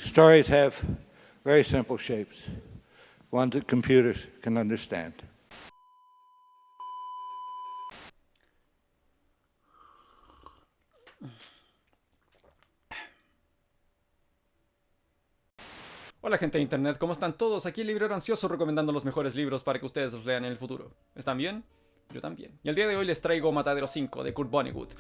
Stories have very simple shapes, ones that computers can understand. Hola gente de internet, ¿cómo están todos? Aquí el librero ansioso recomendando los mejores libros para que ustedes los lean en el futuro. ¿Están bien? Yo también. Y el día de hoy les traigo Matadero 5 de Kurt Vonnegut.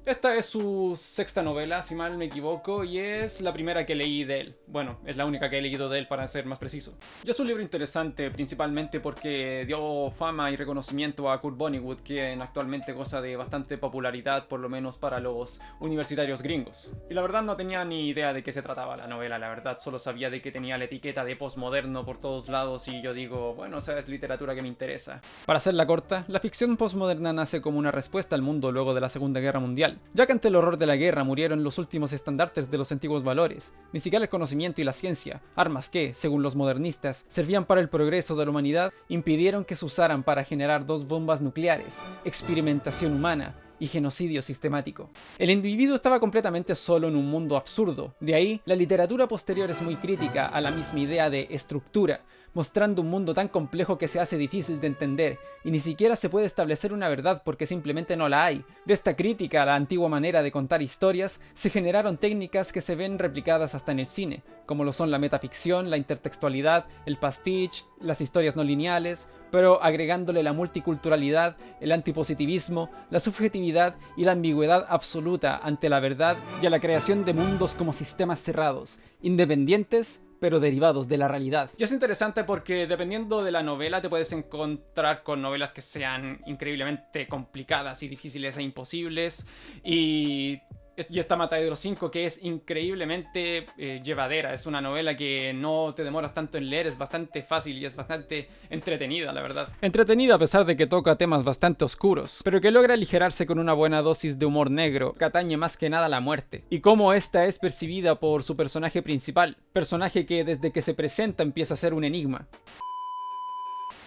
Esta es su sexta novela, si mal me equivoco, y es la primera que leí de él. Bueno, es la única que he leído de él para ser más preciso. Y es un libro interesante, principalmente porque dio fama y reconocimiento a Kurt Vonnegut, quien actualmente goza de bastante popularidad, por lo menos para los universitarios gringos. Y la verdad no tenía ni idea de qué se trataba la novela, la verdad solo sabía de que tenía la etiqueta de postmoderno por todos lados y yo digo, bueno, esa es literatura que me interesa. Para hacerla corta, la ficción postmoderna nace como una respuesta al mundo luego de la Segunda Guerra Mundial, ya que ante el horror de la guerra murieron los últimos estandartes de los antiguos valores, ni siquiera el conocimiento y la ciencia, armas que, según los modernistas, servían para el progreso de la humanidad, impidieron que se usaran para generar dos bombas nucleares, experimentación humana y genocidio sistemático. El individuo estaba completamente solo en un mundo absurdo, de ahí la literatura posterior es muy crítica a la misma idea de estructura, mostrando un mundo tan complejo que se hace difícil de entender y ni siquiera se puede establecer una verdad porque simplemente no la hay. De esta crítica a la antigua manera de contar historias se generaron técnicas que se ven replicadas hasta en el cine, como lo son la metaficción, la intertextualidad, el pastiche, las historias no lineales, pero agregándole la multiculturalidad, el antipositivismo, la subjetividad y la ambigüedad absoluta ante la verdad y a la creación de mundos como sistemas cerrados, independientes pero derivados de la realidad. Y es interesante porque dependiendo de la novela te puedes encontrar con novelas que sean increíblemente complicadas y difíciles e imposibles y está Matadero 5 que es increíblemente llevadera, es una novela que no te demoras tanto en leer, es bastante fácil y es bastante entretenida, la verdad. Entretenida a pesar de que toca temas bastante oscuros, pero que logra aligerarse con una buena dosis de humor negro, que atañe más que nada a la muerte, y cómo esta es percibida por su personaje principal, personaje que desde que se presenta empieza a ser un enigma.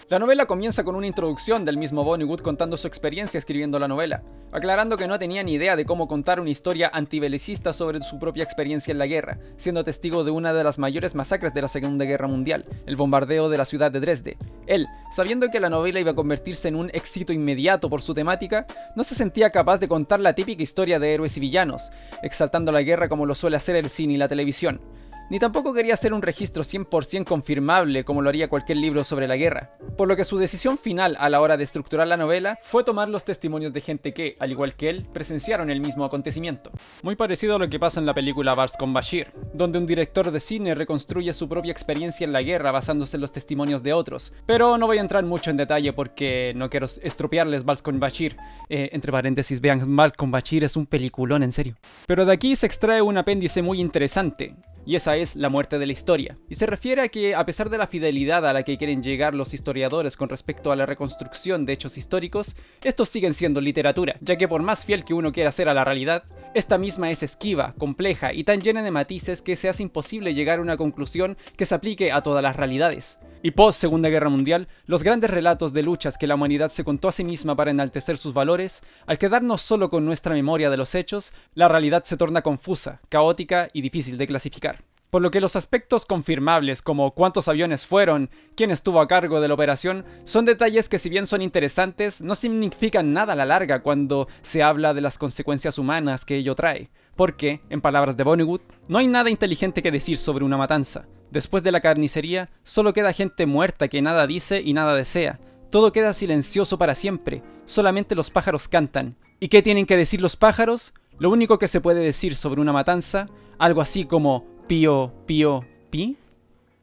La novela comienza con una introducción del mismo Vonnegut contando su experiencia escribiendo la novela, aclarando que no tenía ni idea de cómo contar una historia antibelicista sobre su propia experiencia en la guerra, siendo testigo de una de las mayores masacres de la Segunda Guerra Mundial, el bombardeo de la ciudad de Dresde. Él, sabiendo que la novela iba a convertirse en un éxito inmediato por su temática, no se sentía capaz de contar la típica historia de héroes y villanos, exaltando la guerra como lo suele hacer el cine y la televisión. Ni tampoco quería hacer un registro 100% confirmable como lo haría cualquier libro sobre la guerra, por lo que su decisión final a la hora de estructurar la novela fue tomar los testimonios de gente que, al igual que él, presenciaron el mismo acontecimiento. Muy parecido a lo que pasa en la película Vals con Bashir, donde un director de cine reconstruye su propia experiencia en la guerra basándose en los testimonios de otros, pero no voy a entrar mucho en detalle porque no quiero estropearles Vals con Bashir. Entre paréntesis, vean, Vals con Bashir es un peliculón, en serio. Pero de aquí se extrae un apéndice muy interesante, y esa es la muerte de la historia. Y se refiere a que, a pesar de la fidelidad a la que quieren llegar los historiadores con respecto a la reconstrucción de hechos históricos, estos siguen siendo literatura, ya que por más fiel que uno quiera ser a la realidad, esta misma es esquiva, compleja y tan llena de matices que se hace imposible llegar a una conclusión que se aplique a todas las realidades. Y post Segunda Guerra Mundial, los grandes relatos de luchas que la humanidad se contó a sí misma para enaltecer sus valores, al quedarnos solo con nuestra memoria de los hechos, la realidad se torna confusa, caótica y difícil de clasificar. Por lo que los aspectos confirmables como cuántos aviones fueron, quién estuvo a cargo de la operación, son detalles que si bien son interesantes, no significan nada a la larga cuando se habla de las consecuencias humanas que ello trae. Porque, en palabras de Vonnegut, no hay nada inteligente que decir sobre una matanza. Después de la carnicería, solo queda gente muerta que nada dice y nada desea. Todo queda silencioso para siempre, solamente los pájaros cantan. ¿Y qué tienen que decir los pájaros? Lo único que se puede decir sobre una matanza, algo así como pío, pío, pi.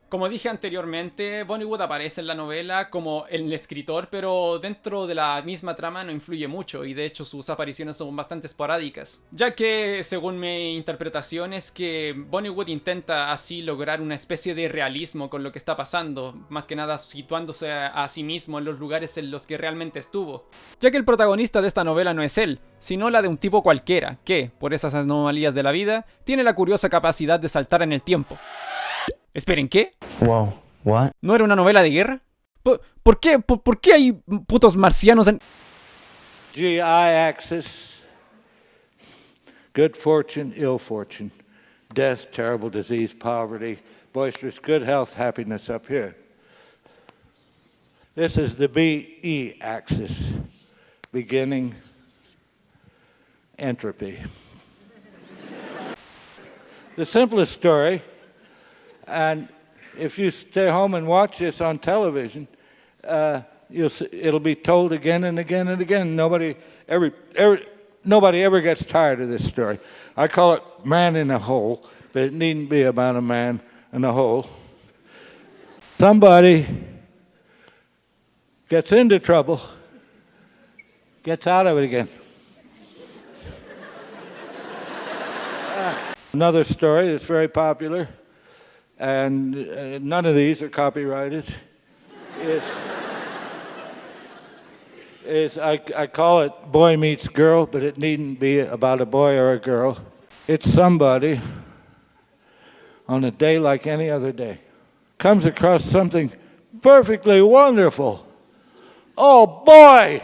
Como dije anteriormente, Vonnegut aparece en la novela como el escritor, pero dentro de la misma trama no influye mucho y de hecho sus apariciones son bastante esporádicas, ya que según mi interpretación es que Vonnegut intenta así lograr una especie de realismo con lo que está pasando, más que nada situándose a sí mismo en los lugares en los que realmente estuvo, ya que el protagonista de esta novela no es él, sino la de un tipo cualquiera que, por esas anomalías de la vida, tiene la curiosa capacidad de saltar en el tiempo. Esperen, ¿qué? Wow, what? ¿No era una novela de guerra? ¿Por qué hay putos marcianos en...? GI axis good fortune, ill fortune, death, terrible disease, poverty, boisterous good health, happiness up here. This is the BE axis, beginning, entropy. The simplest story, and if you stay home and watch this on television, it'll be told again and again and again. Nobody ever gets tired of this story. I call it Man in a Hole, but it needn't be about a man in a hole. Somebody gets into trouble, gets out of it again. Another story that's very popular, and none of these are copyrighted, I call it Boy Meets Girl, but it needn't be about a boy or a girl. It's somebody on a day like any other day comes across something perfectly wonderful. Oh boy,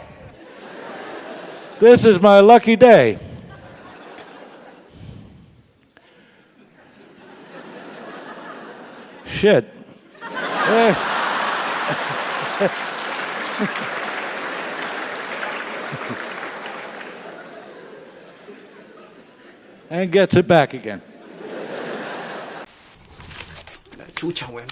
this is my lucky day. Shit. And gets it back again. La chucha, weón.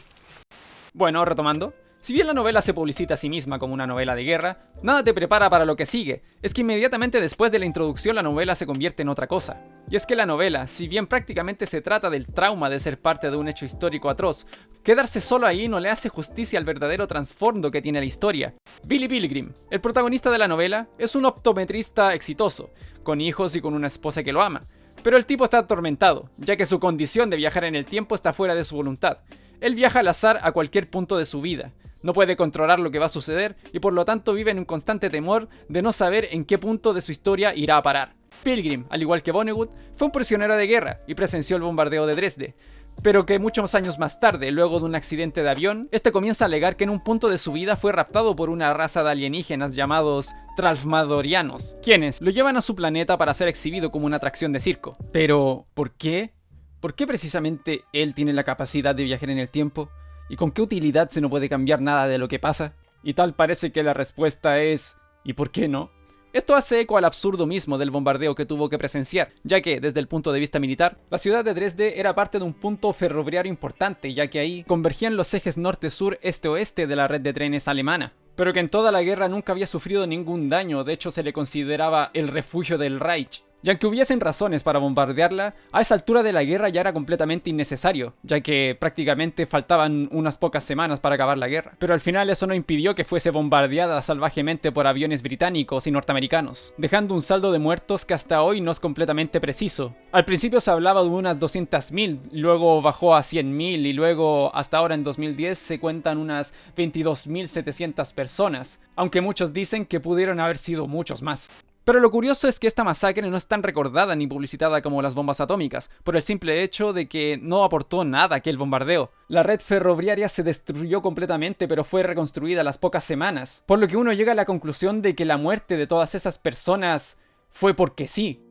Bueno, retomando. Si bien la novela se publicita a sí misma como una novela de guerra, nada te prepara para lo que sigue. Es que inmediatamente después de la introducción la novela se convierte en otra cosa. Y es que la novela, si bien prácticamente se trata del trauma de ser parte de un hecho histórico atroz, quedarse solo ahí no le hace justicia al verdadero trasfondo que tiene la historia. Billy Pilgrim, el protagonista de la novela, es un optometrista exitoso, con hijos y con una esposa que lo ama. Pero el tipo está atormentado, ya que su condición de viajar en el tiempo está fuera de su voluntad. Él viaja al azar a cualquier punto de su vida. No puede controlar lo que va a suceder y por lo tanto vive en un constante temor de no saber en qué punto de su historia irá a parar. Pilgrim, al igual que Vonnegut, fue un prisionero de guerra y presenció el bombardeo de Dresde. Pero que muchos años más tarde, luego de un accidente de avión, este comienza a alegar que en un punto de su vida fue raptado por una raza de alienígenas llamados Tralfamadorianos, quienes lo llevan a su planeta para ser exhibido como una atracción de circo. Pero, ¿por qué? ¿Por qué precisamente él tiene la capacidad de viajar en el tiempo? ¿Y con qué utilidad si no puede cambiar nada de lo que pasa? Y tal parece que la respuesta es ¿y por qué no? Esto hace eco al absurdo mismo del bombardeo que tuvo que presenciar, ya que, desde el punto de vista militar, la ciudad de Dresde era parte de un punto ferroviario importante, ya que ahí convergían los ejes norte-sur, este-oeste de la red de trenes alemana. Pero que en toda la guerra nunca había sufrido ningún daño, de hecho se le consideraba el refugio del Reich. Y aunque hubiesen razones para bombardearla, a esa altura de la guerra ya era completamente innecesario, ya que prácticamente faltaban unas pocas semanas para acabar la guerra. Pero al final eso no impidió que fuese bombardeada salvajemente por aviones británicos y norteamericanos, dejando un saldo de muertos que hasta hoy no es completamente preciso. Al principio se hablaba de unas 200.000, luego bajó a 100.000 y luego hasta ahora en 2010 se cuentan unas 22.700 personas, aunque muchos dicen que pudieron haber sido muchos más. Pero lo curioso es que esta masacre no es tan recordada ni publicitada como las bombas atómicas, por el simple hecho de que no aportó nada aquel bombardeo. La red ferroviaria se destruyó completamente, pero fue reconstruida a las pocas semanas, por lo que uno llega a la conclusión de que la muerte de todas esas personas fue porque sí.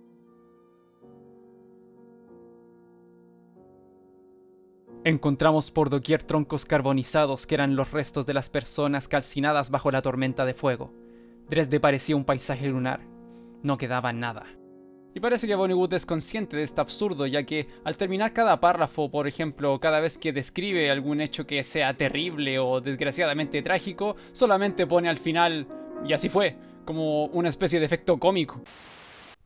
Encontramos por doquier troncos carbonizados que eran los restos de las personas calcinadas bajo la tormenta de fuego. Dresde parecía un paisaje lunar. No quedaba nada. Y parece que Vonnegut es consciente de este absurdo, ya que al terminar cada párrafo, por ejemplo, cada vez que describe algún hecho que sea terrible o desgraciadamente trágico, solamente pone al final, y así fue, como una especie de efecto cómico.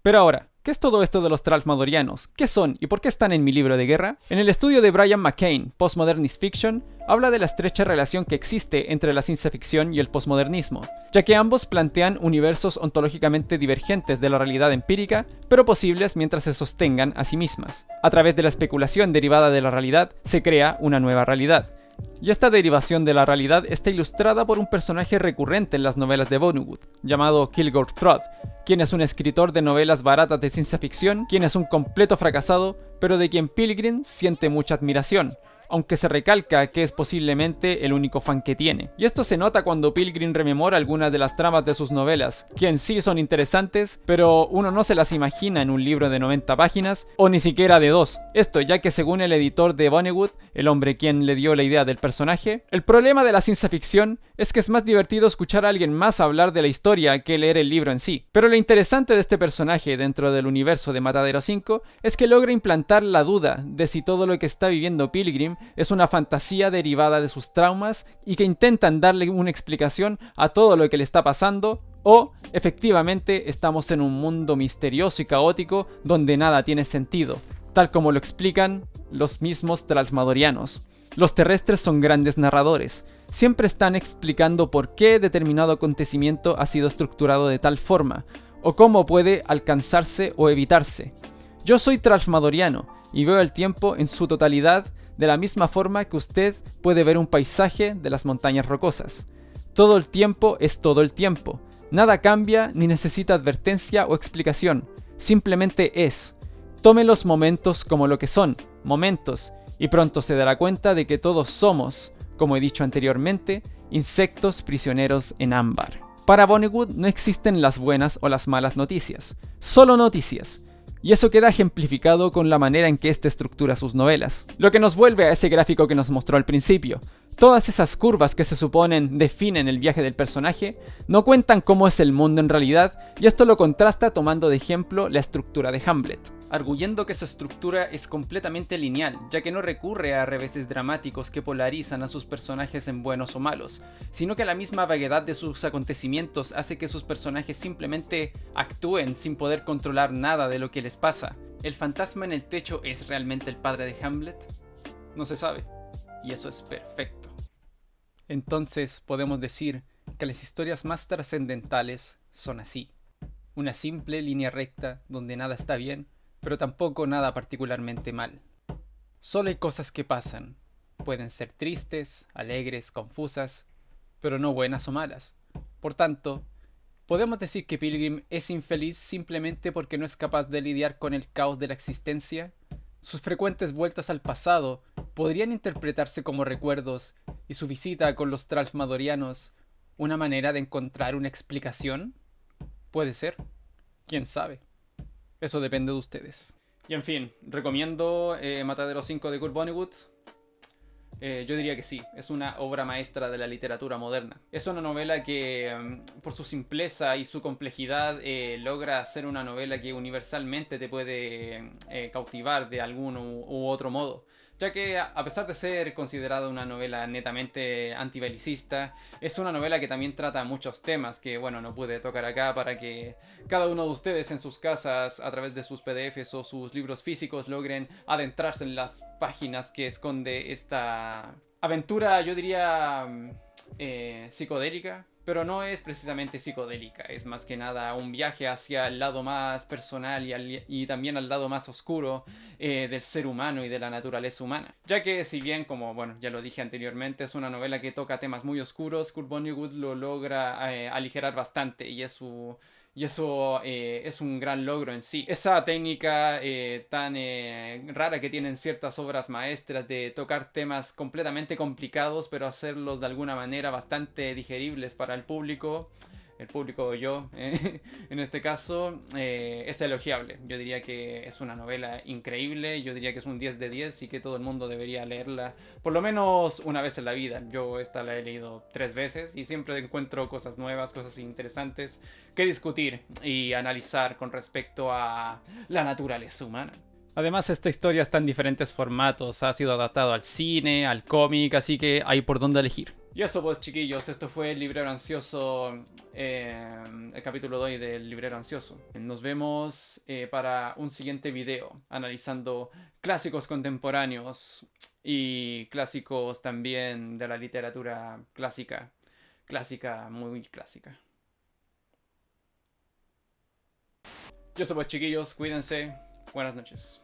Pero ahora, ¿qué es todo esto de los Tralfamadorianos? ¿Qué son y por qué están en mi libro de guerra? En el estudio de Brian McCain, Postmodernist Fiction, habla de la estrecha relación que existe entre la ciencia ficción y el postmodernismo, ya que ambos plantean universos ontológicamente divergentes de la realidad empírica, pero posibles mientras se sostengan a sí mismas. A través de la especulación derivada de la realidad, se crea una nueva realidad. Y esta derivación de la realidad está ilustrada por un personaje recurrente en las novelas de Vonnegut, llamado Kilgore Trout, quien es un escritor de novelas baratas de ciencia ficción, quien es un completo fracasado, pero de quien Pilgrim siente mucha admiración, aunque se recalca que es posiblemente el único fan que tiene. Y esto se nota cuando Pilgrim rememora algunas de las tramas de sus novelas, que en sí son interesantes, pero uno no se las imagina en un libro de 90 páginas, o ni siquiera de 2. Esto ya que según el editor de Vonnegut, el hombre quien le dio la idea del personaje, el problema de la ciencia ficción es que es más divertido escuchar a alguien más hablar de la historia que leer el libro en sí. Pero lo interesante de este personaje dentro del universo de Matadero 5 es que logra implantar la duda de si todo lo que está viviendo Pilgrim es una fantasía derivada de sus traumas y que intentan darle una explicación a todo lo que le está pasando, o efectivamente estamos en un mundo misterioso y caótico donde nada tiene sentido, tal como lo explican los mismos Tralfmadorianos. Los terrestres son grandes narradores, siempre están explicando por qué determinado acontecimiento ha sido estructurado de tal forma, o cómo puede alcanzarse o evitarse. Yo soy Tralfmadoriano y veo el tiempo en su totalidad de la misma forma que usted puede ver un paisaje de las montañas rocosas. Todo el tiempo es todo el tiempo. Nada cambia ni necesita advertencia o explicación. Simplemente es. Tome los momentos como lo que son, momentos, y pronto se dará cuenta de que todos somos, como he dicho anteriormente, insectos prisioneros en ámbar. Para Vonnegut no existen las buenas o las malas noticias, solo noticias. Y eso queda ejemplificado con la manera en que éste estructura sus novelas. Lo que nos vuelve a ese gráfico que nos mostró al principio. Todas esas curvas que se suponen definen el viaje del personaje no cuentan cómo es el mundo en realidad, y esto lo contrasta tomando de ejemplo la estructura de Hamlet, arguyendo que su estructura es completamente lineal, ya que no recurre a reveses dramáticos que polarizan a sus personajes en buenos o malos, sino que la misma vaguedad de sus acontecimientos hace que sus personajes simplemente actúen sin poder controlar nada de lo que les pasa. ¿El fantasma en el techo es realmente el padre de Hamlet? No se sabe, y eso es perfecto. Entonces podemos decir que las historias más trascendentales son así. Una simple línea recta donde nada está bien, pero tampoco nada particularmente mal. Solo hay cosas que pasan. Pueden ser tristes, alegres, confusas, pero no buenas o malas. Por tanto, podemos decir que Pilgrim es infeliz simplemente porque no es capaz de lidiar con el caos de la existencia. Sus frecuentes vueltas al pasado podrían interpretarse como recuerdos, y su visita con los Tralfmadorianos una manera de encontrar una explicación. Puede ser. ¿Quién sabe? Eso depende de ustedes. Y en fin, recomiendo Matadero 5 de Kurt Vonnegut. Yo diría que sí, es una obra maestra de la literatura moderna. Es una novela que, por su simpleza y su complejidad, logra ser una novela que universalmente te puede cautivar de algún u otro modo. Ya que, a pesar de ser considerada una novela netamente antibelicista, es una novela que también trata muchos temas que, bueno, no pude tocar acá para que cada uno de ustedes en sus casas, a través de sus PDFs o sus libros físicos, logren adentrarse en las páginas que esconde esta aventura, yo diría, psicodélica. Pero no es precisamente psicodélica, es más que nada un viaje hacia el lado más personal y también al lado más oscuro del ser humano y de la naturaleza humana. Ya que si bien, como bueno, ya lo dije anteriormente, es una novela que toca temas muy oscuros, Kurt Vonnegut lo logra aligerar bastante, y eso es un gran logro en sí. Esa técnica tan rara que tienen ciertas obras maestras de tocar temas completamente complicados, pero hacerlos de alguna manera bastante digeribles para el público yo, en este caso, es elogiable. Yo diría que es una novela increíble, yo diría que es un 10 de 10 y que todo el mundo debería leerla por lo menos una vez en la vida. Yo esta la he leído 3 veces y siempre encuentro cosas nuevas, cosas interesantes que discutir y analizar con respecto a la naturaleza humana. Además, esta historia está en diferentes formatos, ha sido adaptado al cine, al cómic, así que hay por dónde elegir. Y eso pues, chiquillos, esto fue el Librero Ansioso, el capítulo 2 del Librero Ansioso. Nos vemos para un siguiente video, analizando clásicos contemporáneos y clásicos también de la literatura clásica, muy clásica. Y eso pues, chiquillos, cuídense, buenas noches.